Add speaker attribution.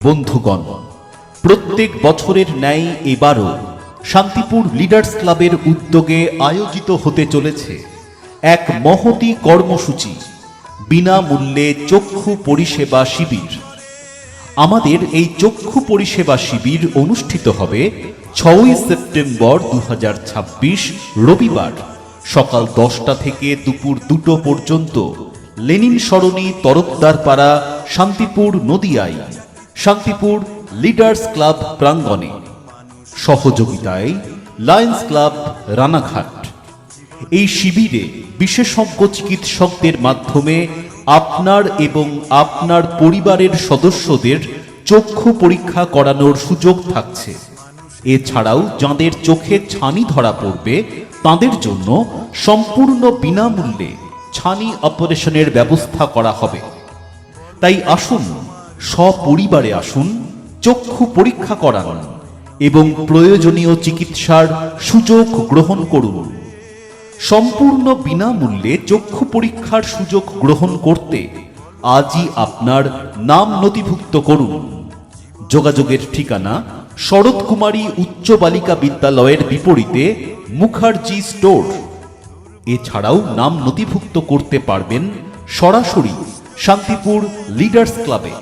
Speaker 1: বন্ধুগণ, প্রত্যেক বছরের ন্যায় এবারও শান্তিপুর লিডার্স ক্লাবের উদ্যোগে আয়োজিত হতে চলেছে এক মহতী কর্মসূচি, বিনামূল্যে চক্ষু পরিষেবা শিবির। আমাদের এই চক্ষু পরিষেবা শিবির অনুষ্ঠিত হবে 6ই সেপ্টেম্বর 2026 রবিবার সকাল 10টা থেকে দুপুর 2টো পর্যন্ত লেনিন সরণি, তরফদারপাড়া, শান্তিপুর, নদিয়ায় শান্তিপুর লিডার্স ক্লাব প্রাঙ্গণে। সহযোগিতায় লায়ন্স ক্লাব, রানাঘাট। এই শিবিরে বিশেষজ্ঞ চিকিৎসকদের মাধ্যমে আপনার এবং আপনার পরিবারের সদস্যদের চক্ষু পরীক্ষা করানোর সুযোগ থাকছে। এছাড়াও যাদের চোখে ছানি ধরা পড়বে তাদের জন্য সম্পূর্ণ বিনামূল্যে ছানি অপারেশনের ব্যবস্থা করা হবে। তাই আসুন, সপরিবারে আসুন, চক্ষু পরীক্ষা করান এবং প্রয়োজনীয় চিকিৎসার সুযোগ গ্রহণ করুন। সম্পূর্ণ বিনামূল্যে চক্ষু পরীক্ষার সুযোগ গ্রহণ করতে আজই আপনার নাম নথিভুক্ত করুন। যোগাযোগের ঠিকানা শরৎ কুমারী উচ্চ বালিকা বিদ্যালয়ের বিপরীতে মুখার্জি স্টোর। এছাড়াও নাম নথিভুক্ত করতে পারবেন সরাসরি শান্তিপুর লিডার্স ক্লাবে।